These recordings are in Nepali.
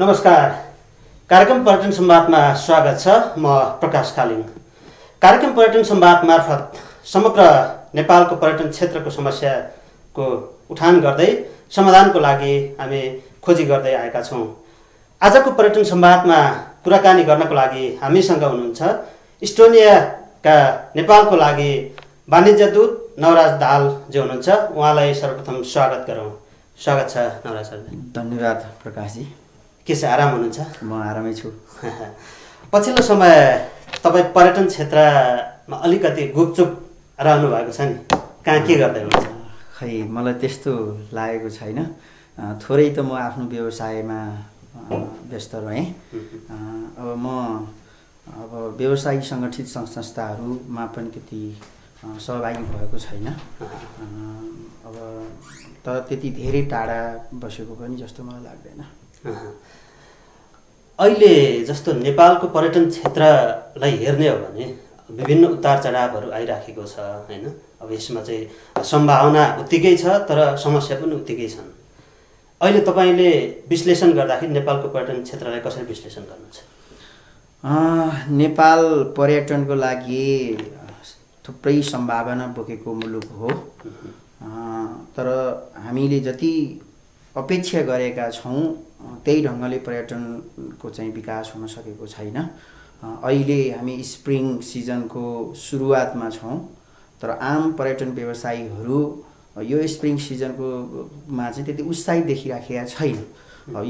नमस्कार। कार्यक्रम पर्यटन संवादमा स्वागत छ। म प्रकाश कालिङ। कार्यक्रम पर्यटन संवाद मार्फत समग्र नेपालको पर्यटन क्षेत्रको समस्याको उठान गर्दै समाधानको लागि हामी खोजी गर्दै आएका छौँ। आजको पर्यटन संवादमा कुराकानी गर्नको लागि हामीसँग हुनुहुन्छ इस्टोनियाका नेपालको लागि वाणिज्य दूत नवराज दाहाल जो हुनुहुन्छ। उहाँलाई सर्वप्रथम स्वागत गरौँ। स्वागत छ नवराज सर। धन्यवाद प्रकाशजी। के छ, आराम हुनुहुन्छ? म आरामै छु। पछिल्लो समय तपाईँ पर्यटन क्षेत्रमा अलिकति गुपचुप रहनु भएको छ नि, कहाँ के गर्दै हुनुहुन्छ? खै मलाई त्यस्तो लागेको छैन। थोरै त म आफ्नो व्यवसायमा व्यस्त रहेँ। अब व्यवसायिक सङ्गठित संस्थाहरूमा पनि त्यति सहभागी भएको छैन। अब तर त्यति धेरै टाढा बसेको पनि जस्तो मलाई लाग्दैन। अहिले जस्तो नेपालको पर्यटन क्षेत्रलाई हेर्ने हो भने विभिन्न उतार चढावहरू आइराखेको छ हैन। अब यसमा चाहिँ सम्भावना उत्तिकै छ तर समस्या पनि उत्तिकै छन्। अहिले तपाईँले विश्लेषण गर्दाखेरि नेपालको पर्यटन क्षेत्रलाई कसरी विश्लेषण गर्नुहुन्छ? नेपाल पर्यटनको लागि थुप्रै सम्भावना बोकेको मुलुक हो। तर हामीले जति अपेक्षा गरेका छौँ त्यही ढङ्गले पर्यटनको चाहिँ विकास हुन सकेको छैन। अहिले हामी स्प्रिङ सिजनको सुरुवातमा छौँ, तर आम पर्यटन व्यवसायीहरू यो स्प्रिङ सिजनकोमा चाहिँ त्यति उत्साहित देखिराखेका छैन।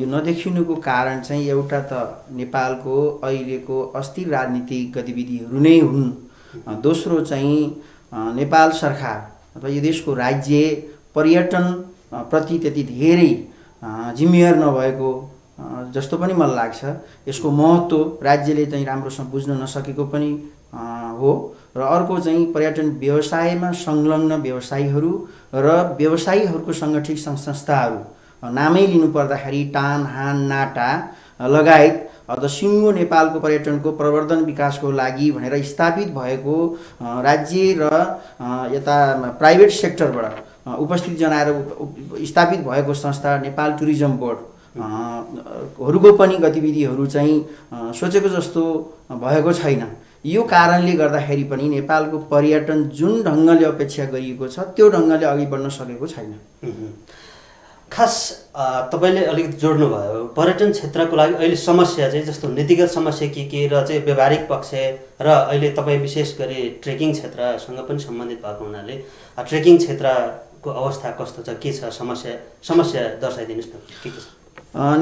यो नदेखिनुको कारण चाहिँ एउटा त नेपालको अहिलेको अस्थिर राजनीतिक गतिविधिहरू नै हुन्। दोस्रो चाहिँ नेपाल सरकार अथवा यो देशको राज्य पर्यटन प्रति त्यति धेरै जिम्मेवार नभएको जस्तो पनि मलाई लाग्छ। यसको महत्त्व राज्यले चाहिँ राम्रोसँग बुझ्न नसकेको पनि हो। र अर्को चाहिँ पर्यटन व्यवसायमा संलग्न व्यवसायीहरू र व्यवसायीहरूको सङ्गठित संस्थाहरू, नामै लिनु पर्दाखेरि टान, हान, नाटा लगायत द सिङ्गो नेपालको पर्यटनको प्रवर्धन विकासको लागि भनेर स्थापित भएको राज्य र यता प्राइभेट सेक्टरबाट उपस्थित जनाएर स्थापित भएको संस्था नेपाल टुरिज्म बोर्ड हरूको पनि गतिविधिहरू चाहिँ सोचेको जस्तो भएको छैन। यो कारणले गर्दाखेरि पनि नेपालको पर्यटन जुन ढङ्गले अपेक्षा गरिएको छ त्यो ढङ्गले अघि बढ्न सकेको छैन। खास तपाईँले अलिकति जोड्नुभयो पर्यटन क्षेत्रको लागि अहिले समस्या चाहिँ जस्तो नीतिगत समस्या के र चाहिँ व्यावहारिक पक्ष र अहिले तपाईँ विशेष गरी ट्रेकिङ क्षेत्रसँग पनि सम्बन्धित भएको हुनाले ट्रेकिङ क्षेत्रको अवस्था कस्तो छ, के छ समस्या दर्शाइदिनुहोस् न। के छ?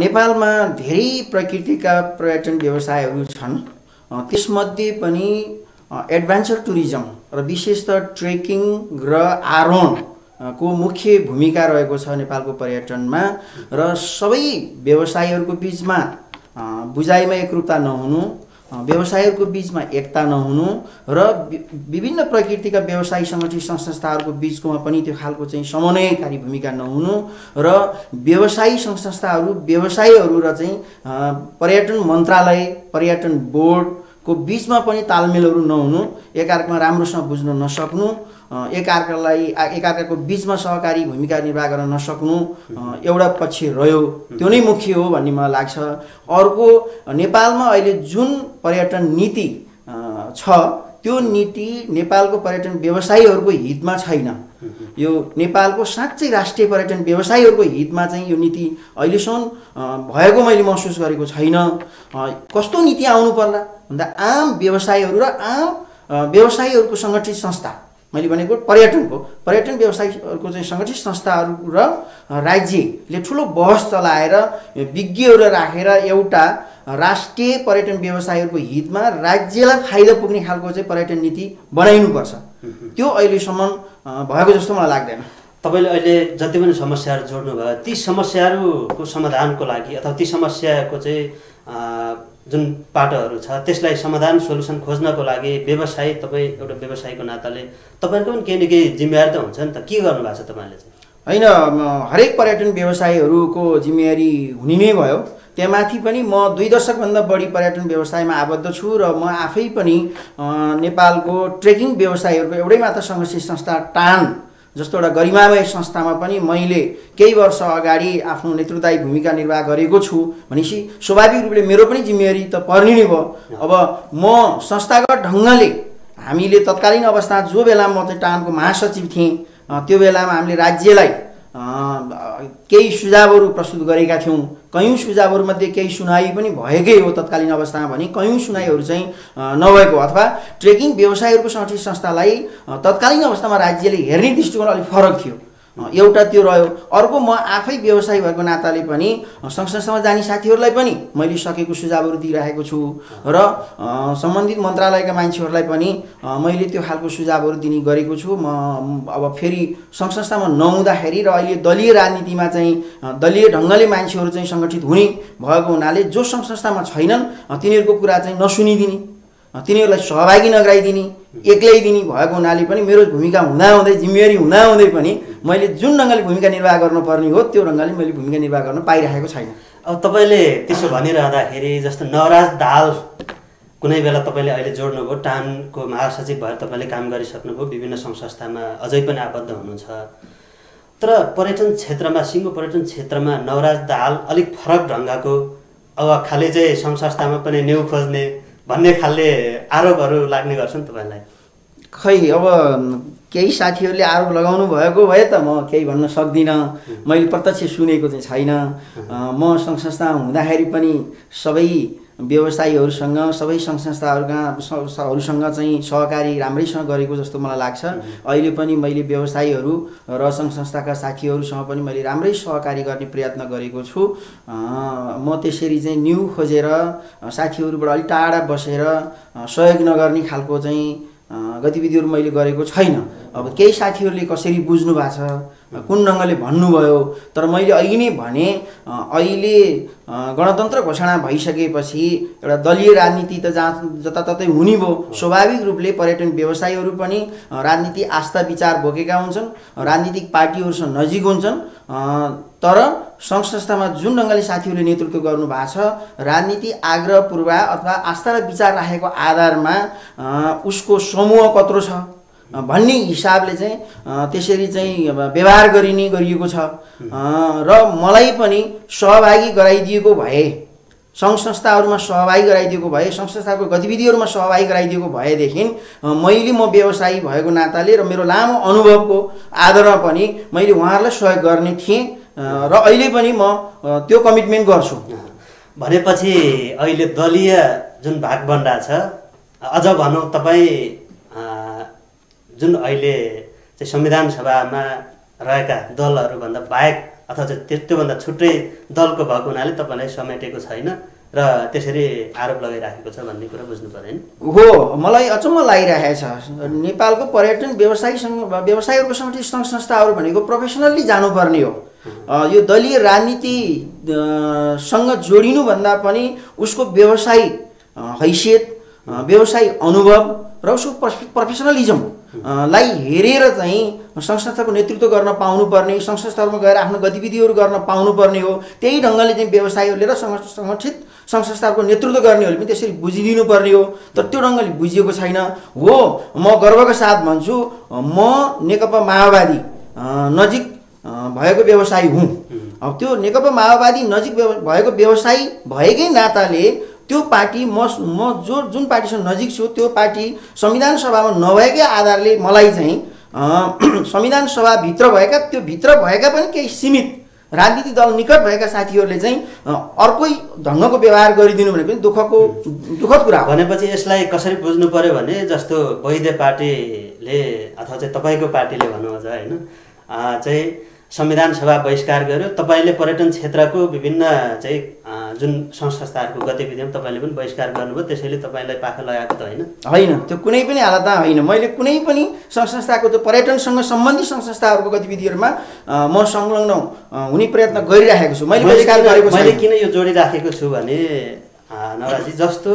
नेपालमा धेरै प्रकृतिका पर्यटन व्यवसायहरू छन्। त्यसमध्ये पनि एडभेन्चर टुरिज्म र विशेषतः ट्रेकिङ र आरोहण को मुख्य भूमिका रहेको छ नेपालको पर्यटनमा। र सबै व्यवसायीहरूको बिचमा बुझाइमा एकरूपता नहुनु, व्यवसायीहरूको बिचमा एकता नहुनु र विभिन्न प्रकृतिका व्यवसायी सङ्गठित संस्थाहरूको बिचकोमा पनि त्यो खालको चाहिँ समन्वयकारी भूमिका नहुनु र व्यवसायी संस्थाहरू, व्यवसायीहरू र चाहिँ पर्यटन मन्त्रालय, पर्यटन बोर्डको बिचमा पनि तालमेलहरू नहुनु, एकअर्कामा राम्रोसँग बुझ्न नसक्नु, एकअर्काको बिचमा सहकारी भूमिका निर्वाह गर्न नसक्नु एउटा पक्ष रह्यो। त्यो नै मुख्य हो भन्ने मलाई लाग्छ। अर्को, नेपालमा अहिले जुन पर्यटन नीति छ त्यो नीति नेपालको पर्यटन व्यवसायीहरूको हितमा छैन। यो नेपालको साँच्चै राष्ट्रिय पर्यटन व्यवसायीहरूको हितमा चाहिँ यो नीति अहिलेसम्म भएको मैले महसुस गरेको छैन। कस्तो नीति आउनु पर्ला भन्दा आम व्यवसायीहरू र आम व्यवसायीहरूको सङ्गठित संस्था, मैले भनेको पर्यटन व्यवसायीहरूको चाहिँ सङ्गठित संस्थाहरू र राज्यले ठुलो बहस चलाएर विज्ञहरू राखेर एउटा राष्ट्रिय पर्यटन व्यवसायीहरूको हितमा राज्यलाई फाइदा पुग्ने खालको चाहिँ पर्यटन नीति बनाइनुपर्छ। त्यो अहिलेसम्म भएको जस्तो मलाई लाग्दैन। तपाईँले अहिले जति पनि समस्याहरू जोड्नुभयो, ती समस्याहरूको समाधानको लागि अथवा ती समस्याको चाहिँ जुन पाटोहरू छ त्यसलाई समाधान सोलुसन खोज्नको लागि व्यवसायी, तपाईँ एउटा व्यवसायीको नाताले तपाईँहरूको पनि केही न केही जिम्मेवारी त हुन्छ नि त। के गर्नुभएको छ तपाईँले चाहिँ? होइन, हरेक पर्यटन व्यवसायीहरूको जिम्मेवारी हुने नै भयो। त्यहाँमाथि पनि म 2 दशकभन्दा बढी पर्यटन व्यवसायमा आबद्ध छु र म आफै पनि नेपालको ट्रेकिङ व्यवसायीहरूको एउटै मात्र सङ्गठित संस्था टान जस्तो एउटा गरिमामय संस्थामा पनि मैले केही वर्ष अगाडि आफ्नो नेतृत्वदायी भूमिका निर्वाह गरेको छु भनेपछि स्वाभाविक रूपले मेरो पनि जिम्मेवारी त पर्ने नै भयो। अब म संस्थागत ढङ्गले हामीले तत्कालीन अवस्था जो बेलामा म चाहिँ टानको महासचिव थिएँ त्यो बेलामा हामीले राज्यलाई केही सुझावहरू प्रस्तुत गरेका थियौँ। कयौँ सुझावहरूमध्ये केही सुनाइ पनि भएकै हो तत्कालीन अवस्थामा भने कयौँ सुनाइहरू चाहिँ नभएको अथवा ट्रेकिङ व्यवसायहरूको सङ्गठित संस्थालाई तत्कालीन अवस्थामा राज्यले हेर्ने दृष्टिकोण अलिक फरक थियो। एउटा त्यो रह्यो। अर्को म आफै व्यवसायी भएको नाताले पनि सङ्घ संस्थामा जाने साथीहरूलाई पनि मैले सकेको सुझावहरू दिइरहेको छु र सम्बन्धित मन्त्रालयका मान्छेहरूलाई पनि मैले त्यो खालको सुझावहरू दिने गरेको छु। म अब फेरि सङ्घ संस्थामा नहुँदाखेरि र अहिले दलीय राजनीतिमा चाहिँ दलीय ढङ्गले मान्छेहरू चाहिँ सङ्गठित हुने भएको हुनाले जो सङ्घ संस्थामा छैनन् तिनीहरूको कुरा चाहिँ नसुनिदिने, तिनीहरूलाई सहभागी नगराइदिने, एक्लै दिने भएको हुनाले पनि मेरो भूमिका हुँदाहुँदै जिम्मेवारी हुँदाहुँदै पनि मैले जुन ढङ्गले भूमिका निर्वाह गर्नुपर्ने हो त्यो ढङ्गले मैले भूमिका निर्वाह गर्न पाइरहेको छैन। अब तपाईँले त्यसो भनिरहँदाखेरि जस्तो नवराज दाहाल कुनै बेला तपाईँले अहिले जोड्नुभयो, टानको महासचिव भएर तपाईँले काम गरिसक्नुभयो, विभिन्न सङ्घ संस्थामा अझै पनि आबद्ध हुनुहुन्छ। तर पर्यटन क्षेत्रमा सिङ्गो पर्यटन क्षेत्रमा नवराज दाहाल अलिक फरक ढङ्गको अब खालि चाहिँ सङ्घ संस्थामा पनि न्यु खोज्ने भन्ने खालले आरोपहरू लाग्ने गर्छन् तपाईँलाई? खै अब केही साथीहरूले आरोप लगाउनु भएको भए त म केही भन्न सक्दिनँ। मैले प्रत्यक्ष सुनेको चाहिँ छैन। म सङ्घ संस्थामा हुँदाखेरि पनि सबै व्यवसायीहरूसँग सबै सङ्घ संस्थाहरूसँग चाहिँ सहकारी राम्रैसँग गरेको जस्तो मलाई लाग्छ। अहिले पनि मैले व्यवसायीहरू र सङ्घ संस्थाका साथीहरूसँग पनि मैले राम्रै सहकारी गर्ने प्रयत्न गरेको छु। म त्यसरी चाहिँ न्यु खोजेर साथीहरूबाट अलिक टाढा बसेर सहयोग नगर्ने खालको चाहिँ गतिविधिहरू मैले गरेको छैन। अब केही साथीहरूले कसरी बुझ्नु भएको छ, कुन ढङ्गले भन्नुभयो, तर मैले अहिले नै भने अहिले गणतन्त्र घोषणा भइसकेपछि एउटा दलीय राजनीति त जताततै हुने भयो। स्वाभाविक रूपले पर्यटन व्यवसायीहरू पनि राजनीति आस्था विचार बोकेका हुन्छन्, राजनीतिक पार्टीहरूसँग नजिक हुन्छन्। तर सङ्घ संस्थामा जुन ढङ्गले साथीहरूले नेतृत्व गर्नु भएको छ राजनीति आग्रह पूर्वाग्रह अथवा आस्था र विचार राखेको आधारमा उसको समूह कत्रो छ भन्ने हिसाबले चाहिँ त्यसरी चाहिँ व्यवहार गरिएको छ। र मलाई पनि सहभागी गराइदिएको भए, सङ्घ संस्थाहरूमा सहभागी गराइदिएको भए, सङ्घ संस्थाको गतिविधिहरूमा सहभागी गराइदिएको भएदेखि मैले म व्यवसायी भएको नाताले र मेरो लामो अनुभवको आधारमा पनि मैले उहाँहरूलाई सहयोग गर्ने थिएँ र अहिले पनि म त्यो कमिटमेन्ट गर्छु। भनेपछि अहिले दलीय जुन भागबन्डा छ, अझ भनौँ तपाईँ जुन अहिले चाहिँ संविधान सभामा रहेका दलहरूभन्दा बाहेक अथवा चाहिँ त्योभन्दा छुट्टै दलको भएको हुनाले तपाईँलाई समेटेको छैन र त्यसरी आरोप लगाइराखेको छ भन्ने कुरा बुझ्नु पऱ्यो नि? हो, मलाई अचम्म लागिरहेछ। नेपालको पर्यटन व्यवसायहरूको सङ्गठित सङ्घ संस्थाहरू भनेको प्रोफेसनल्ली जानुपर्ने हो। यो दलीय राजनीतिसँग जोडिनुभन्दा पनि उसको व्यवसायी हैसियत, व्यवसायी अनुभव र उसको प्रोफेसनलिजमलाई हेरेर चाहिँ सङ्घ संस्थाको नेतृत्व गर्न पाउनुपर्ने, सङ्घ संस्थाहरूमा गएर आफ्नो गतिविधिहरू गर्न पाउनुपर्ने हो। त्यही ढङ्गले चाहिँ व्यवसायीहरूले र सङ्गठित सङ्घ संस्थाहरूको नेतृत्व गर्नेहरूले पनि त्यसरी बुझिदिनु पर्ने हो। तर त्यो ढङ्गले बुझिएको छैन। हो, म गर्वका साथ भन्छु म नेकपा माओवादी नजिक भएको व्यवसायी हुँ। अब त्यो नेकपा माओवादी नजिक भएको व्यवसायी भएकै नाताले त्यो पार्टी म जुन पार्टीसँग नजिक छु त्यो पार्टी संविधान सभामा नभएकै आधारले मलाई चाहिँ संविधान सभाभित्र भएका त्यो भित्र भएका पनि केही सीमित राजनीतिक दल निकट भएका साथीहरूले चाहिँ अर्कै ढङ्गको व्यवहार गरिदिनु भने पनि दुःखद कुरा हो। भनेपछि यसलाई कसरी बुझ्नु पर्यो भने जस्तो वैद्य पार्टीले अथवा चाहिँ तपाईँको पार्टीले भनौँ अझ होइन चाहिँ संविधान सभा बहिष्कार गर्यो, तपाईँले पर्यटन क्षेत्रको विभिन्न चाहिँ जुन सङ्घ संस्थाहरूको गतिविधिमा तपाईँले पनि बहिष्कार गर्नुभयो, त्यसैले तपाईँलाई पाखा लगाएको त होइन? होइन, त्यो कुनै पनि हालतमा होइन। मैले कुनै पनि सङ्घ संस्थाको त्यो पर्यटनसँग सम्बन्धित सङ्घ संस्थाहरूको गतिविधिहरूमा म संलग्न हुने प्रयत्न गरिरहेको छु। मैले बहिष्कार गरेको छु। मैले किन यो जोडिराखेको छु भने नवराजी जस्तो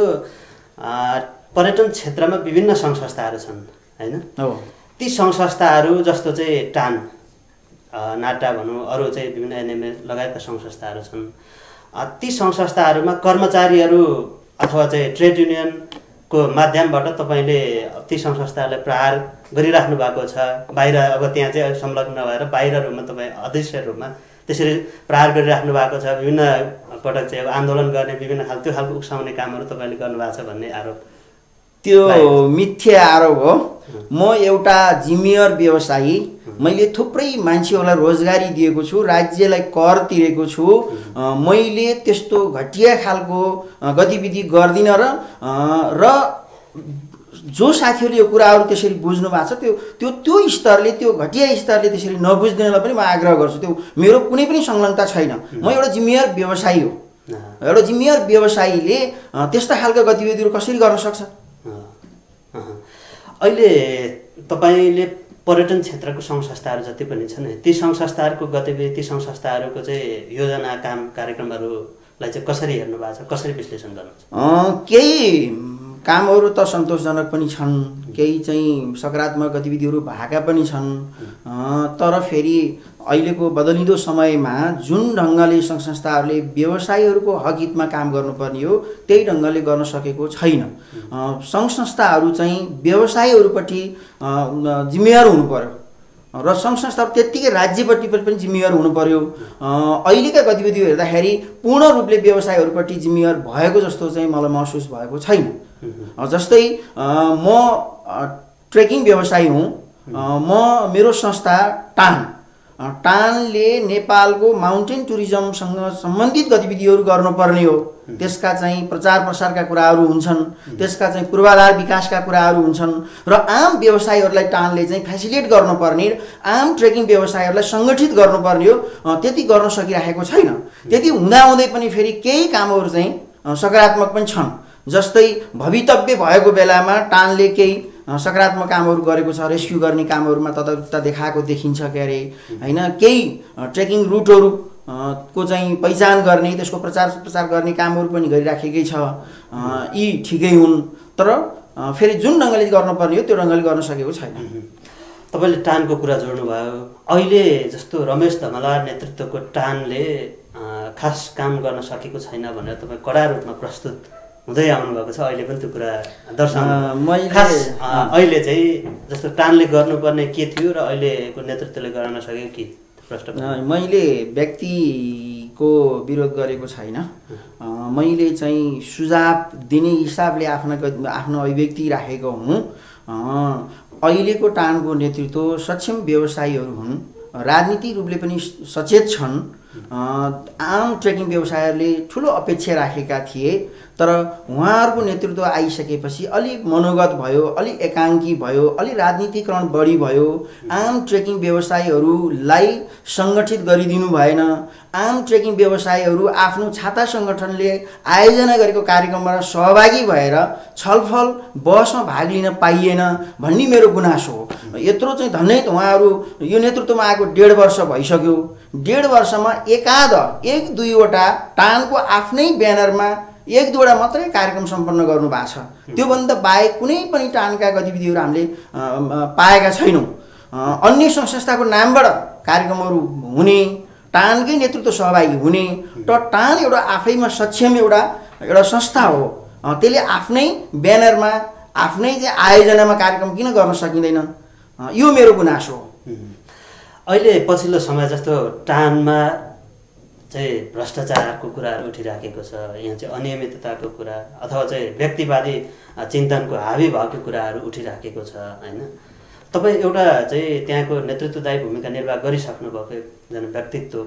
पर्यटन क्षेत्रमा विभिन्न सङ्घ संस्थाहरू छन् होइन? हो, ती सङ्घ संस्थाहरू जस्तो चाहिँ टान, नाटा भनौँ, अरू चाहिँ विभिन्न एनएमए लगायतका सङ्घ संस्थाहरू छन्। ती सङ्घ संस्थाहरूमा कर्मचारीहरू अथवा चाहिँ ट्रेड युनियन को माध्यमबाट तपाईँले ती सङ्घ-संस्थाहरूलाई प्रहार गरिराख्नु भएको छ। बाहिर अब त्यहाँ चाहिँ संलग्न नभएर बाहिर रूपमा तपाईँ अध्यक्ष रूपमा त्यसरी प्रहार गरिराख्नु भएको छ। विभिन्न पटक चाहिँ अब आन्दोलन गर्ने विभिन्न त्यो खालको उक्साउने कामहरू तपाईँले गर्नुभएको छ भन्ने आरोप, त्यो मिथ्या आरोप हो। म एउटा जिम्मेवार व्यवसायी, मैले थुप्रै मान्छेहरूलाई रोजगारी दिएको छु, राज्यलाई कर तिरेको छु। मैले त्यस्तो घटिया खालको गतिविधि गर्दिनँ र जो साथीहरूले यो कुराहरू त्यसरी बुझ्नु भएको छ त्यो स्तरले, त्यो घटिया स्तरले त्यसरी नबुझ्नेलाई पनि म आग्रह गर्छु। त्यो मेरो कुनै पनि संलग्नता छैन। म एउटा जिम्मेवार व्यवसायी हो। एउटा जिम्मेवार व्यवसायीले त्यस्ता खालका गतिविधिहरू कसरी गर्न सक्छ? अहिले तपाईँले पर्यटन क्षेत्रको सङ्घ-संस्थाहरू जति पनि छन्, ती सङ्घ-संस्थाहरूको गतिविधि, ती सङ्घ-संस्थाहरूको चाहिँ योजना, काम, कार्यक्रमहरूलाई चाहिँ कसरी हेर्नु भएको छ, कसरी विश्लेषण गर्नुहुन्छ? केही कामहरू त सन्तोषजनक पनि छन्, केही चाहिँ सकारात्मक गतिविधिहरू भएका पनि छन्। तर फेरि अहिलेको बदलिँदो समयमा जुन ढङ्गले सङ्घ संस्थाहरूले व्यवसायीहरूको हक हितमा काम गर्नुपर्ने हो त्यही ढङ्गले गर्न सकेको छैन। सङ्घ संस्थाहरू चाहिँ व्यवसायीहरूपट्टि जिम्मेवार हुनु पर्यो र सङ्घ संस्थाहरू त्यत्तिकै राज्यपट्टि पनि जिम्मेवार हुनु पर्यो। अहिलेका गतिविधिहरू हेर्दाखेरि पूर्ण रूपले व्यवसायीहरूपट्टि जिम्मेवार भएको जस्तो चाहिँ मलाई महसुस भएको छैन। जस्तै म ट्रेकिङ व्यवसायी हुँ। मेरो संस्था टानले नेपालको माउन्टेन टुरिज्मसँग सम्बन्धित गतिविधिहरू गर्नुपर्ने हो। त्यसका चाहिँ प्रचार प्रसारका कुराहरू हुन्छन्, त्यसका चाहिँ पूर्वाधार विकासका कुराहरू हुन्छन् र आम व्यवसायीहरूलाई टानले चाहिँ फेसिलिटेट गर्नुपर्ने, आम ट्रेकिङ व्यवसायीहरूलाई सङ्गठित गर्नुपर्ने हो। त्यति गर्न सकिरहेको छैन। त्यति हुँदाहुँदै पनि फेरि केही कामहरू चाहिँ सकारात्मक पनि छन्। जस्तै भवितव्य भएको बेलामा टानले केही सकारात्मक कामहरू गरेको छ। रेस्क्यु गर्ने कामहरूमा तत्परता देखाएको देखिन्छ के अरे हैन। केही ट्रेकिङ रुटहरू को चाहिँ पहिचान गर्ने, त्यसको प्रचार गर्ने कामहरू पनि गरिराखेकै छ। यी ठिकै हुन्, तर फेरि जुन ढङ्गले गर्नुपर्ने हो त्यो ढङ्गले गर्न सकेको छैन। तपाईँले टानको कुरा जोड्नुभयो। अहिले जस्तो रमेश धमलार नेतृत्वको टानले खास काम गर्न सकेको छैन भनेर तपाईँ कडा रूपमा प्रस्तुत हुँदै आउनुभएको छ। अहिले पनि त्यो कुरा दर्शाउनु खास अहिले चाहिँ जस्तो टानले गर्नुपर्ने के थियो र अहिलेको नेतृत्वले गर्न नसकेको के प्रश्न? मैले व्यक्तिको विरोध गरेको छैन। मैले चाहिँ सुझाव दिने हिसाबले आफ्नो अभिव्यक्ति राखेको हुँ। अहिलेको टानको नेतृत्व सक्षम व्यवसायीहरू हुन्, राजनीतिक रूपले पनि सचेत छन्। आम ट्रेकिङ व्यवसायहरूले ठुलो अपेक्षा राखेका थिए, तर उहाँहरूको नेतृत्व आइसकेपछि अलि मनोगत भयो, अलि एकाङ्की भयो, अलि राजनीतिकरण बढी भयो। आम ट्रेकिङ व्यवसायीहरूलाई सङ्गठित गरिदिनु भएन। आम ट्रेकिङ व्यवसायीहरू आफ्नो छाता सङ्गठनले आयोजना गरेको कार्यक्रममा सहभागी भएर छलफल बहसमा भाग लिन पाइएन भन्ने मेरो गुनासो हो। यत्रो चाहिँ धन्नै उहाँहरू यो नेतृत्वमा आएको 1.5 वर्ष भइसक्यो। 1.5 वर्षमा एक दुईवटा टानको आफ्नै ब्यानरमा 1-2वटा मात्रै कार्यक्रम सम्पन्न गर्नु भएको छ। त्योभन्दा बाहेक कुनै पनि टानका गतिविधिहरू हामीले पाएका छैनौँ। अन्य सङ्घ संस्थाको नामबाट कार्यक्रमहरू हुने, टानकै नेतृत्व सहभागी हुने, तर टान एउटा आफैमा सक्षम एउटा संस्था हो। त्यसले आफ्नै ब्यानरमा आफ्नै चाहिँ आयोजनामा कार्यक्रम किन गर्न सकिँदैन? यो मेरो गुनासो हो। अहिले पछिल्लो समय जस्तो टानमा चाहिँ भ्रष्टाचारको कुराहरू उठिराखेको छ, यहाँ चाहिँ अनियमितताको कुरा अथवा चाहिँ व्यक्तिवादी चिन्तनको हावी भएको कुराहरू उठिराखेको छ हैन। तपाईँ एउटा चाहिँ त्यहाँको नेतृत्वदायी भूमिका निर्वाह गरिसक्नु भएको एकजना व्यक्तित्व,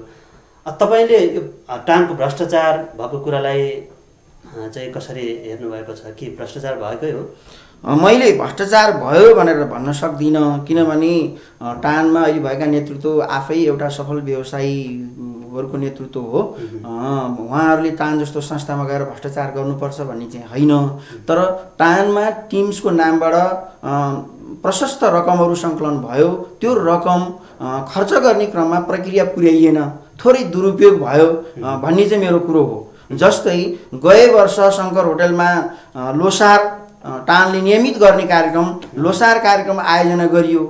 तपाईँले यो टानको भ्रष्टाचार भएको कुरालाई चाहिँ कसरी हेर्नुभएको छ? कि भ्रष्टाचार भएकै हो? मैले भ्रष्टाचार भयो भनेर भन्न सक्दिनँ, किनभने टानमा अहिले भएका नेतृत्व आफै एउटा सफल व्यवसायीहरूको नेतृत्व हो। उहाँहरूले टान जस्तो संस्थामा गएर भ्रष्टाचार गर्नुपर्छ भन्ने चाहिँ होइन। तर टानमा टिम्सको नामबाट प्रशस्त रकमहरू सङ्कलन भयो। त्यो रकम खर्च गर्ने क्रममा प्रक्रिया पुर्याइएन, थोरै दुरुपयोग भयो भन्ने चाहिँ मेरो कुरो हो। जस्तै गए वर्ष शङ्कर होटलमा लोसार टानले नियमित गर्ने कार्यक्रम लोसार कार्यक्रम आयोजना गरियो।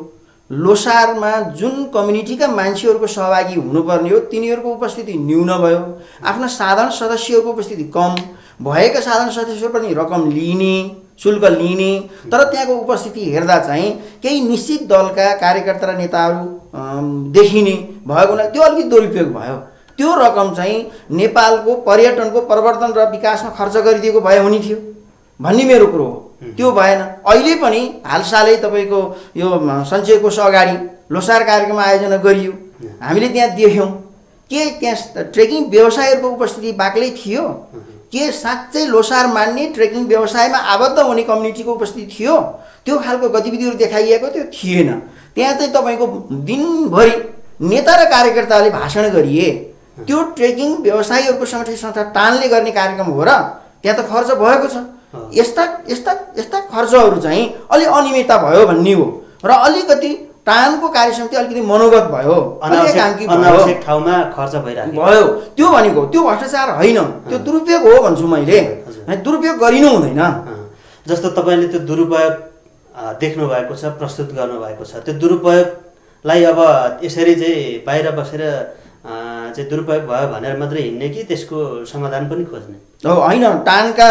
लोसारमा जुन कम्युनिटीका मान्छेहरूको सहभागी हुनुपर्ने हो तिनीहरूको उपस्थिति न्यून भयो। आफ्ना साधारण सदस्यहरूको उपस्थिति कम, भएका साधारण सदस्यहरू पनि रकम लिने, शुल्क लिने, तर त्यहाँको उपस्थिति हेर्दा चाहिँ केही निश्चित दलका कार्यकर्ता र नेताहरू देखिने भएको हुनाले त्यो अलिकति दुरुपयोग भयो। त्यो रकम चाहिँ नेपालको पर्यटनको प्रवर्धन र विकासमा खर्च गरिदिएको भए हुने थियो भन्ने मेरो कुरो हो। त्यो भएन। अहिले पनि हालसालै तपाईँको यो सञ्चय कोष अगाडि लोसार कार्यक्रम आयोजना गरियो, हामीले त्यहाँ देख्यौँ। के त्यहाँ ट्रेकिङ व्यवसायीहरूको उपस्थिति बाक्लै थियो? के साँच्चै लोसार मान्ने ट्रेकिङ व्यवसायमा आबद्ध हुने कम्युनिटीको उपस्थिति थियो? त्यो खालको गतिविधिहरू देखाइएको त्यो थिएन। त्यहाँ चाहिँ तपाईँको दिनभरि नेता र कार्यकर्ताले भाषण गरिए। त्यो ट्रेकिङ व्यवसायीहरूको सङ्गठन संस्था टानले गर्ने कार्यक्रम हो र? त्यहाँ त खर्च भएको छ। यस्ता यस्ता यस्ता खर्चहरू चाहिँ अलि अनियमितता भयो भन्ने हो र अलिकति टानको कार्यसमिति अलिकति मनोगत भयो, अनावश्यक ठाउँमा खर्च भइरहेको भयो। त्यो भनेको त्यो भ्रष्टाचार होइन, त्यो दुरुपयोग हो भन्छु मैले। दुरुपयोग गरिनु हुँदैन। जस्तो तपाईँले त्यो दुरुपयोग देख्नु भएको छ, प्रस्तुत गर्नुभएको छ, त्यो दुरुपयोगलाई अब यसरी चाहिँ बाहिर बसेर चाहिँ दुरुपयोग भयो भनेर मात्रै हिँड्ने कि त्यसको समाधान पनि खोज्ने? होइन, टानका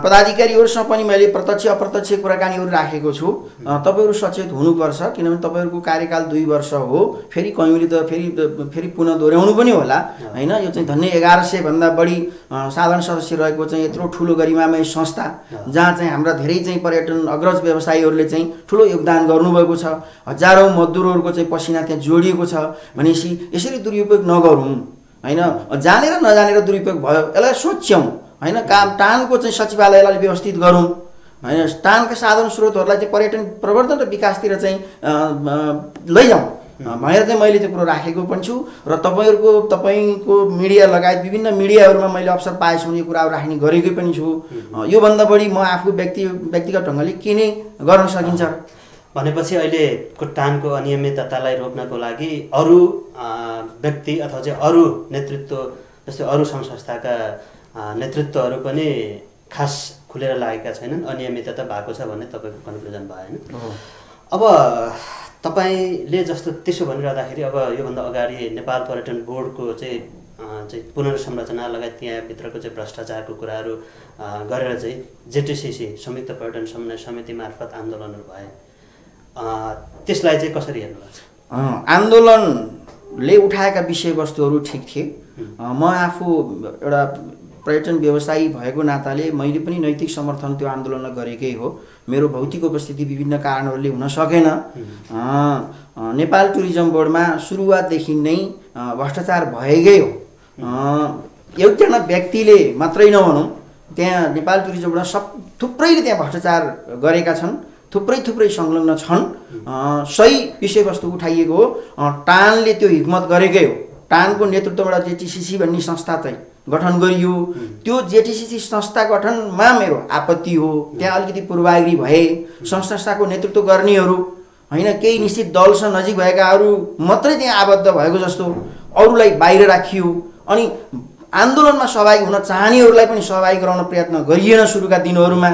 पदाधिकारीहरूसँग पनि मैले प्रत्यक्ष अप्रत्यक्ष कुराकानीहरू राखेको छु। तपाईँहरू सचेत हुनुपर्छ, किनभने तपाईँहरूको कार्यकाल 2 वर्ष हो। फेरि कयौँले त फेरि पुनः दोहोऱ्याउनु पनि होला होइन। यो चाहिँ धन्य 1100 भन्दा बढी साधारण सदस्य रहेको चाहिँ यत्रो ठुलो गरिमामय संस्था, जहाँ चाहिँ हाम्रा धेरै चाहिँ पर्यटन अग्रज व्यवसायीहरूले चाहिँ ठुलो योगदान गर्नुभएको छ। हजारौँ मजदुरहरूको चाहिँ पसिना त्यहाँ जोडिएको छ भनेपछि यसरी दुरुपयोग नगरौँ होइन। जानेर नजानेर दुरुपयोग भयो, यसलाई सोच्यौँ होइन। टानको चाहिँ सचिवालयलाई व्यवस्थित गरौँ होइन। टानका साधन स्रोतहरूलाई चाहिँ पर्यटन प्रवर्धन र विकासतिर चाहिँ लैजाउँ भनेर चाहिँ मैले त्यो कुरो राखेको पनि छु। र तपाईँको मिडिया लगायत विभिन्न मिडियाहरूमा मैले अवसर पाएछु यो कुराहरू राख्ने गरेकै पनि छु। योभन्दा बढी म आफू व्यक्तिगत ढङ्गले के नै गर्न सकिन्छ? भनेपछि अहिलेको टानको अनियमिततालाई रोक्नको लागि अरू व्यक्ति अथवा चाहिँ अरू नेतृत्व जस्तै अरू सङ्घ संस्थाका नेतृत्वहरू पनि खास खुलेर लागेका छैनन्, अनियमितता भएको छ भन्ने तपाईँको कन्क्लुजन भएन। अब तपाईँले जस्तो त्यसो भनिरहँदाखेरि अब योभन्दा अगाडि नेपाल पर्यटन बोर्डको चाहिँ पुनर्संरचना लगायत त्यहाँभित्रको चाहिँ भ्रष्टाचारको कुराहरू गरेर चाहिँ जेटिसिसी संयुक्त पर्यटन समन्वय समिति मार्फत आन्दोलनहरू भए, त्यसलाई चाहिँ कसरी हेर्नुहुन्छ? आन्दोलनले उठाएका विषयवस्तुहरू ठिक थिए। म आफू एउटा पर्यटन व्यवसायी भएको नाताले मैले पनि नैतिक समर्थन त्यो आन्दोलनलाई गरेकै हो। मेरो भौतिक उपस्थिति विभिन्न कारणहरूले हुन सकेन। नेपाल टुरिज्म बोर्डमा सुरुवातदेखि नै भ्रष्टाचार भएकै हो। एकजना व्यक्तिले मात्रै नभनौँ, त्यहाँ नेपाल टुरिज्म बोर्डमा थुप्रैले त्यहाँ भ्रष्टाचार गरेका छन्, थुप्रै संलग्न छन्। सही विषयवस्तु उठाइएको हो। टानले त्यो हिम्मत गरेकै हो। टानको नेतृत्वबाट जेटिसिसी भन्ने संस्था चाहिँ गठन गरियो। त्यो जेटिसिसी संस्था गठनमा मेरो आपत्ति हो। त्यहाँ अलिकति पूर्वाग्रही भए, संस्थाको नेतृत्व गर्नेहरू होइन, केही निश्चित दलसँग नजिक भएकाहरू मात्रै त्यहाँ आबद्ध भएको जस्तो, अरूलाई बाहिर राखियो। अनि आन्दोलनमा सहभागी हुन चाहनेहरूलाई पनि सहभागी गराउन प्रयत्न गरिएन सुरुका दिनहरूमा।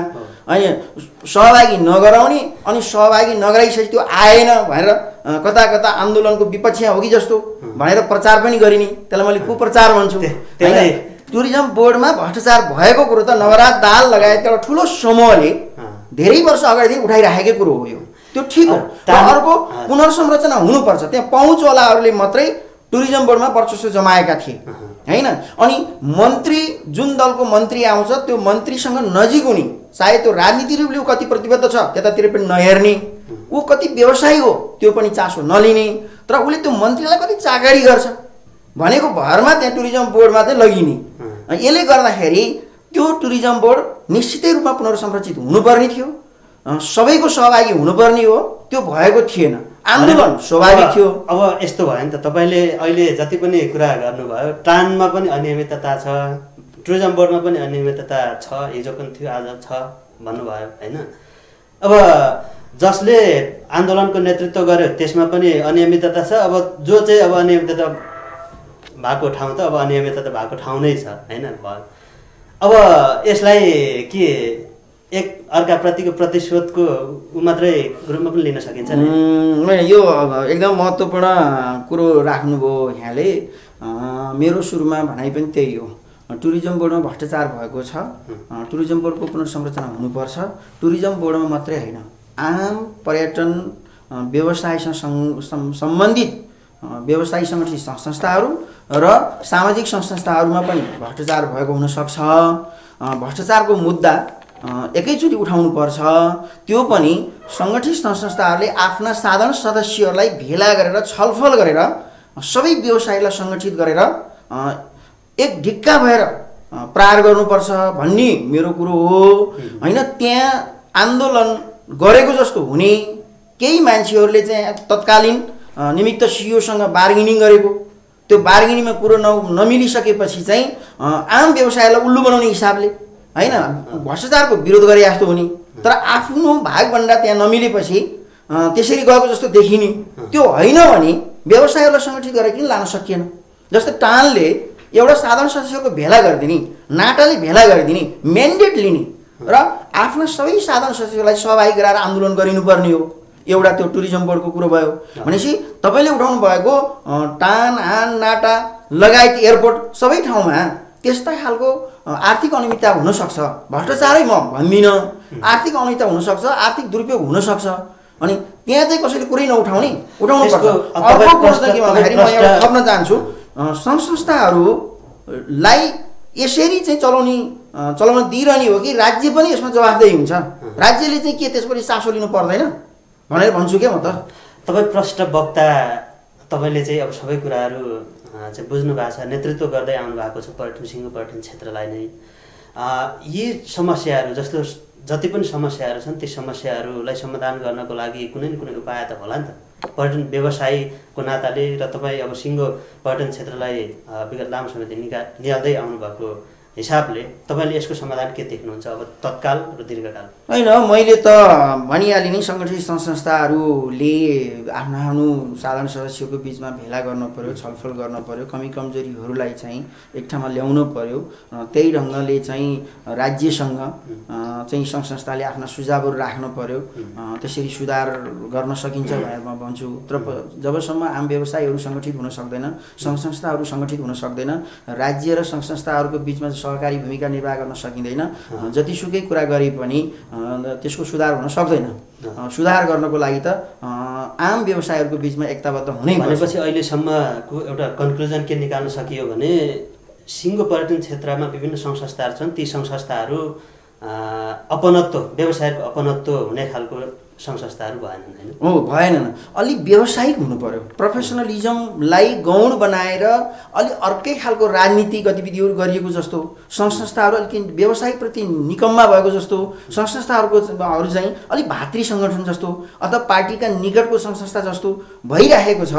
अनि सहभागी नगराउने अनि सहभागी नगराइसकेपछि त्यो आएन भनेर कता कता आन्दोलनको विपक्ष हो कि जस्तो भनेर प्रचार पनि गरिने, त्यसलाई मैले कुप्रचार भन्छु। टुरिज्म बोर्डमा भ्रष्टाचार भएको कुरो त नवराज दाल लगायतका एउटा ठुलो समूहले धेरै वर्ष अगाडिदेखि उठाइराखेकै कुरो हो। यो त्यो ठिक हो। अर्को पुनर्संरचना हुनुपर्छ। त्यहाँ पहुँचवालाहरूले मात्रै टुरिज्म बोर्डमा वर्चस्व जमाएका थिए होइन। अनि मन्त्री, जुन दलको मन्त्री आउँछ त्यो मन्त्रीसँग नजिक हुने, सायद त्यो राजनीति रूपले कति प्रतिबद्ध छ त्यतातिर पनि नहेर्ने, ऊ कति व्यवसायी हो त्यो पनि चासो नलिने, तर उसले त्यो मन्त्रीलाई कति चाकरी गर्छ भनेको भरमा त्यहाँ टुरिज्म बोर्डमा चाहिँ लगिने। यसले गर्दाखेरि त्यो टुरिज्म बोर्ड निश्चितै रूपमा पुनर्संरचित हुनुपर्ने थियो, सबैको सहभागी हुनुपर्ने हो। त्यो भएको थिएन। आन्दोलन स्वाभाविक थियो। अब यस्तो भयो नि त, तपाईँले अहिले जति पनि कुरा गर्नुभयो, टानमा पनि अनियमितता छ, टुरिज्म बोर्डमा पनि अनियमितता छ, हिजो पनि थियो आज छ भन्नुभयो होइन। अब जसले आन्दोलनको नेतृत्व गर्यो त्यसमा पनि अनियमितता छ। अब जो चाहिँ अब अनियमितता भएको ठाउँ त अब अनियमितता भएको ठाउँ नै छ होइन। अब यसलाई के एक अर्काप्रतिको प्रतिशोधको मात्रै रूपमा पनि लिन सकिन्छ नि? यो एकदम महत्त्वपूर्ण कुरो राख्नुभयो यहाँले। मेरो सुरुमा भनाइ पनि त्यही हो। टुरिज्म बोर्डमा भ्रष्टाचार भएको छ। टुरिज्म बोर्डको पुनर्संरचना हुनुपर्छ। टुरिज्म बोर्डमा मात्रै होइन, आम पर्यटन व्यवसायसँग सम्बन्धित व्यवसायी सङ्गठित संस्थाहरू र सामाजिक संस्थाहरूमा पनि भ्रष्टाचार भएको हुनसक्छ। भ्रष्टाचारको मुद्दा एकैचोटि उठाउनुपर्छ। त्यो पनि सङ्गठित संस्थाहरूले आफ्ना साधारण सदस्यहरूलाई भेला गरेर छलफल गरेर सबै व्यवसायीलाई सङ्गठित गरेर एक ढिक्का भएर प्रहार गर्नुपर्छ भन्ने मेरो कुरो हो होइन। त्यहाँ आन्दोलन गरेको जस्तो हुने केही मान्छेहरूले चाहिँ तत्कालीन निमित्त सिइओसँग बार्गेनिङ गरेको, त्यो बार्गेनिङमा कुरो नमिलिसकेपछि चाहिँ आम व्यवसायलाई उल्लु बनाउने हिसाबले होइन भ्रष्टाचारको विरोध गरे जस्तो हुने। तर आफ्नो भागभन्डा त्यहाँ नमिलेपछि त्यसरी गएको जस्तो देखिने, त्यो होइन भने व्यवसायहरूलाई सङ्गठित गरेर किन लान सकिएन। जस्तै टानले एउटा साधारण सदस्यको भेला गरिदिने, नाटाले भेला गरिदिने, म्यान्डेट लिने र आफ्ना सबै साधारण सदस्यलाई सहभागी गराएर आन्दोलन गरिनुपर्ने हो। एउटा त्यो टुरिज्म बोर्डको कुरो भयो। भनेपछि तपाईँले उठाउनु भएको टान आन नाटा लगायत एयरपोर्ट सबै ठाउँमा त्यस्ता खालको आर्थिक अनियमितता हुनसक्छ। भ्रष्टाचारै म भन्दिनँ, आर्थिक अनियमितता हुनसक्छ, आर्थिक दुरुपयोग हुनसक्छ। अनि त्यहाँ चाहिँ कसैले कुरै नउठाउने, उठाउनु पर्छ। अर्को कुरो चाहिँ के भन्दाखेरि म एउटा थप्न चाहन्छु, सङ्घ संस्थाहरूलाई यसरी चाहिँ चलाउन दिइरहने हो कि राज्य पनि यसमा जवाफदेही हुन्छ। राज्यले चाहिँ के त्यसपछि चासो लिनु पर्दैन भनेर भन्छु क्या म त। तपाईँ प्रष्ट वक्ता, तपाईँले चाहिँ अब सबै कुराहरू चाहिँ बुझ्नु भएको छ, नेतृत्व गर्दै आउनु भएको छ सिङ्गो पर्यटन क्षेत्रलाई नै। यी समस्याहरू जस्तो जति पनि समस्याहरू छन् ती समस्याहरूलाई समाधान गर्नको लागि कुनै न कुनै उपाय त होला नि त। पर्यटन व्यवसायीको नाताले र तपाईँ अब सिङ्गो पर्यटन क्षेत्रलाई विगत लामो समयदेखि निहाल्दै आउनुभएको हिसाबले तपाईँले यसको समाधान के देख्नुहुन्छ अब तत्काल र दीर्घकाल? होइन, मैले त भनिहालेँ नि, सङ्गठित संस्थाहरूले आफ्नो साधारण सदस्यको बिचमा भेला गर्नु पर्यो, छलफल गर्नु पर्यो, कमी कमजोरीहरूलाई चाहिँ एक ठाउँमा ल्याउनु पर्यो। त्यही ढङ्गले चाहिँ राज्यसँग चाहिँ सङ्घ संस्थाले आफ्ना सुझावहरू राख्नु पर्यो। त्यसरी सुधार गर्न सकिन्छ भनेर म भन्छु। तर जबसम्म आम व्यवसायीहरू सङ्गठित हुन सक्दैन, सङ्घ संस्थाहरू सङ्गठित हुन सक्दैन, राज्य र सङ्घ संस्थाहरूको बिचमा सहकारी भूमिका निर्वाह गर्न सकिँदैन, जतिसुकै कुरा गरे पनि त्यसको सुधार हुन सक्दैन। सुधार गर्नको लागि त आम व्यवसायहरूको बिचमा एकताबद्ध हुनै पर्छ। भनेपछि अहिलेसम्मको एउटा कन्क्लुजन के निकाल्न सकियो भने सिङ्गो पर्यटन क्षेत्रमा विभिन्न सङ्घ संस्थाहरू छन्, ती सङ्घ संस्थाहरू अपनत्व, व्यवसायको अपनत्व हुने खालको सङ्घ संस्थाहरू भएनन् होइन? हो, भएनन्। अलिक व्यावसायिक हुनु पर्यो। प्रोफेसनलिजमलाई गौण बनाएर अलि अर्कै खालको राजनीतिक गतिविधिहरू गरिएको जस्तो, सङ्घ संस्थाहरू अलिक व्यवसायप्रति निकम्मा भएको जस्तो, सङ्घ संस्थाहरूको चाहिँ अलिक भातृ सङ्गठन जस्तो अथवा पार्टीका निकटको सङ्घ संस्था जस्तो भइरहेको छ।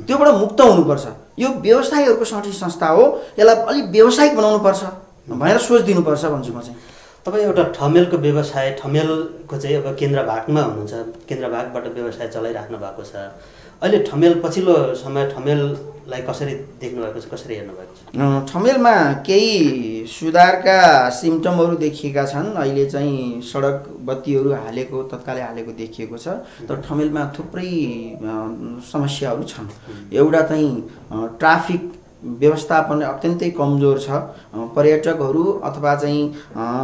त्योबाट मुक्त हुनुपर्छ। यो व्यवसायीहरूको सङ्गठित संस्था हो, यसलाई अलिक व्यावसायिक बनाउनुपर्छ भनेर सोच दिनुपर्छ भन्छु म चाहिँ। तपाईँ एउटा ठमेलको व्यवसाय, ठमेलको चाहिँ अब केन्द्र भागमा हुनुहुन्छ, केन्द्र भागबाट व्यवसाय चलाइराख्नु भएको छ। अहिले ठमेल पछिल्लो समय ठमेललाई कसरी देख्नु भएको छ, कसरी हेर्नु भएको छ? ठमेलमा केही सुधारका सिम्टमहरू देखिएका छन्। अहिले चाहिँ सडक बत्तीहरू तत्कालै हालेको देखिएको छ। तर ठमेलमा थुप्रै समस्याहरू छन्। एउटा चाहिँ ट्राफिक व्यवस्थापन अत्यन्तै कमजोर छ। पर्यटकहरू अथवा चाहिँ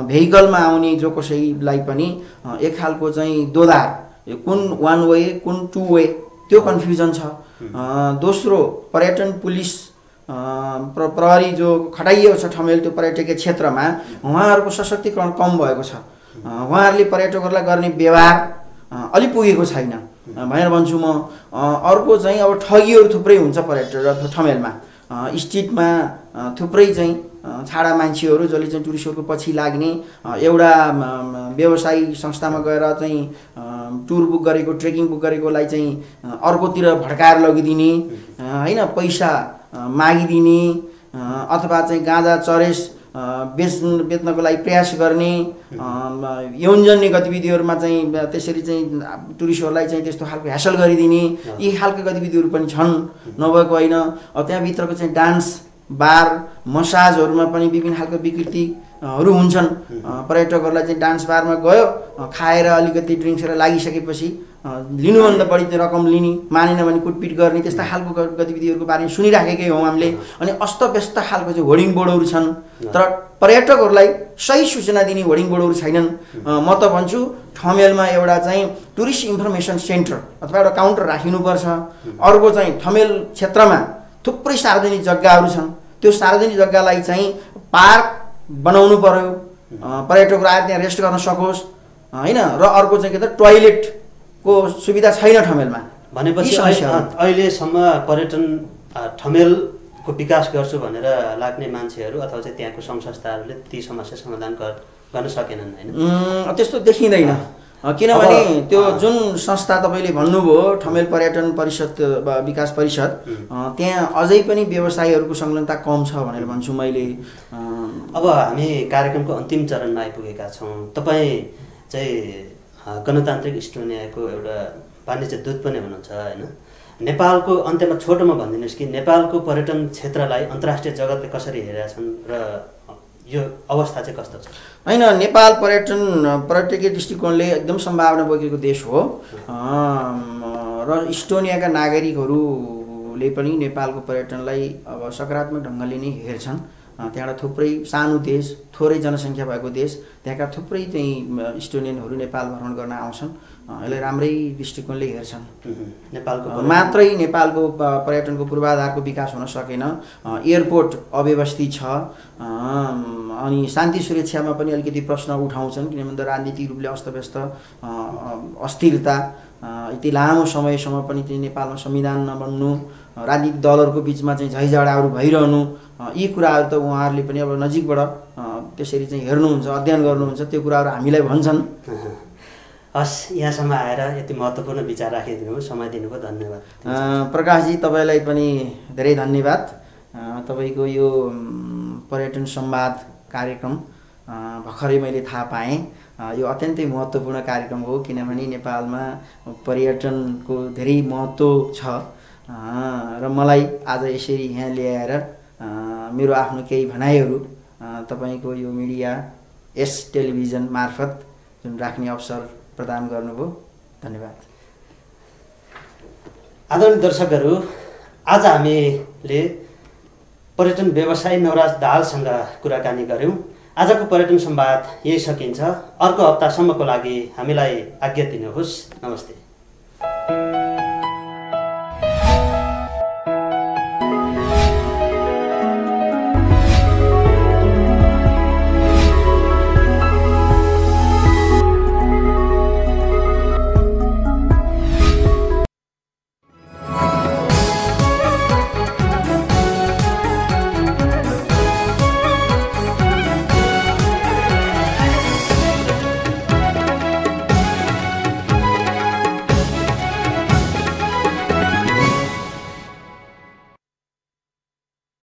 भेहिकलमा आउने जो कसैलाई पनि एक खालको चाहिँ दोधार, कुन वान वे कुन टू वे त्यो कन्फ्युजन छ। दोस्रो, पर्यटन पुलिस प्रहरी जो खटाइएको छ ठमेल त्यो पर्यटकीय क्षेत्रमा, उहाँहरूको सशक्तिकरण कम भएको छ। उहाँहरूले पर्यटकहरूलाई गर्ने व्यवहार अलि पुगेको छैन भनेर भन्छु म। अर्को चाहिँ अब ठगीहरू थुप्रै हुन्छ पर्यटक ठमेलमा। स्ट्रिटमा थुप्रै चाहिँ छाडा मान्छेहरू जसले चाहिँ टुरिस्टहरूको पछि लाग्ने, एउटा व्यवसायी संस्थामा गएर चाहिँ टुर बुक गरेको, ट्रेकिङ बुक गरेकोलाई चाहिँ अर्कोतिर भड्काएर लगिदिने होइन, पैसा मागिदिने अथवा चाहिँ गाँजा चरेस बेच्नको लागि प्रयास गर्ने, यौनजन्य गतिविधिहरूमा चाहिँ त्यसरी चाहिँ टुरिस्टहरूलाई चाहिँ त्यस्तो खालको ह्यासल गरिदिने, यी खालको गतिविधिहरू पनि छन्, नभएको होइन। अब त्यहाँभित्रको चाहिँ डान्स बार, मसाजहरूमा पनि विभिन्न खालको विकृति हरू हुन्छन्। पर्यटकहरूलाई चाहिँ डान्स बारमा गयो, खाएर अलिकति ड्रिङ्क्सहरू लागिसकेपछि लिनुभन्दा बढी रकम लिने, मानेन भने कुटपिट गर्ने, त्यस्ता खालको गतिविधिहरूको बारेमा सुनिराखेकै हौँ हामीले। अनि अस्तव्यस्त खालको चाहिँ होर्डिङ बोर्डहरू छन्, तर पर्यटकहरूलाई सही सूचना दिने होर्डिङ बोर्डहरू छैनन्। म त भन्छु ठमेलमा एउटा चाहिँ टुरिस्ट इन्फर्मेसन सेन्टर अथवा एउटा काउन्टर राखिनुपर्छ। अर्को चाहिँ ठमेल क्षेत्रमा थुप्रै सार्वजनिक जग्गाहरू छन्, त्यो सार्वजनिक जग्गालाई चाहिँ पार्क बनाउनु पर्यो, पर्यटकहरू आएर त्यहाँ रेस्ट गर्न सकोस् होइन। र अर्को चाहिँ के त टोयलेटको सुविधा छैन ठमेलमा। भनेपछि अहिलेसम्म पर्यटन ठमेलको विकास गर्छु भनेर लाग्ने मान्छेहरू अथवा चाहिँ त्यहाँको सङ्घ संस्थाहरूले ती समस्या समाधान गर्न सकेनन् होइन? त्यस्तो देखिँदैन, किनभने त्यो जुन संस्था तपाईँले भन्नुभयो ठमेल पर्यटन परिषद विकास परिषद, त्यहाँ अझै पनि व्यवसायीहरूको संलग्नता कम छ भनेर भन्छु मैले। अब हामी कार्यक्रमको अन्तिम चरणमा आइपुगेका छौँ। तपाईँ चाहिँ गणतान्त्रिक इस्टोनियाको एउटा वाणिज्य दूत पनि हुनुहुन्छ होइन? नेपालको अन्त्यमा छोटोमा भनिदिनुहोस् कि नेपालको पर्यटन क्षेत्रलाई अन्तर्राष्ट्रिय जगतले कसरी हेरेका छन् र यो अवस्था चाहिँ कस्तो छ? होइन, नेपाल पर्यटकीय दृष्टिकोणले एकदम सम्भावना बोकेको देश हो र इस्टोनियाका नागरिकहरूले पनि नेपालको पर्यटनलाई अब सकारात्मक ढङ्गले नै हेर्छन्। त्यहाँबाट थुप्रै सानो देश, थोरै जनसङ्ख्या भएको देश, त्यहाँका थुप्रै चाहिँ इस्टोनियनहरू नेपाल भ्रमण गर्न आउँछन्, यसलाई राम्रै दृष्टिकोणले हेर्छन्। मात्रै नेपालको पर्यटनको पूर्वाधारको विकास हुन सकेन, एयरपोर्ट अव्यवस्थित छ, अनि शान्ति सुरक्षामा पनि अलिकति प्रश्न उठाउँछन्, किनभने राजनीतिक रूपले अस्तव्यस्त अस्थिरता, यति लामो समयसम्म पनि चाहिँ नेपालमा संविधान नबन्नु, राजनीतिक दलहरूको बिचमा चाहिँ झैझगडाहरू भइरहनु, यी कुराहरू त उहाँहरूले पनि अब नजिकबाट त्यसरी चाहिँ हेर्नुहुन्छ, अध्ययन गर्नुहुन्छ, त्यो कुराहरू हामीलाई भन्छन्। हस्, यहाँसम्म आएर यति महत्त्वपूर्ण विचार राखिदिनु, समय दिनुभयो, धन्यवाद। प्रकाशजी, तपाईँलाई पनि धेरै धन्यवाद। तपाईँको यो पर्यटन संवाद कार्यक्रम भर्खरै मैले थाहा पाएँ, यो अत्यन्तै महत्त्वपूर्ण कार्यक्रम हो, किनभने नेपालमा पर्यटनको धेरै महत्त्व छ र मलाई आज यसरी यहाँ ल्याएर मेरो आफ्नो केही भनाइहरू तपाईँको यो मिडिया यस टेलिभिजन मार्फत जुन राख्ने अवसर प्रदान गर्नुभयो, धन्यवाद। आदरणीय दर्शकहरू, आज हामीले पर्यटन व्यवसायी नवराज दाहालसँग कुराकानी गऱ्यौँ। आजको पर्यटन संवाद यही सकिन्छ। अर्को हप्तासम्मको लागि हामीलाई आज्ञा दिनुहोस्। नमस्ते।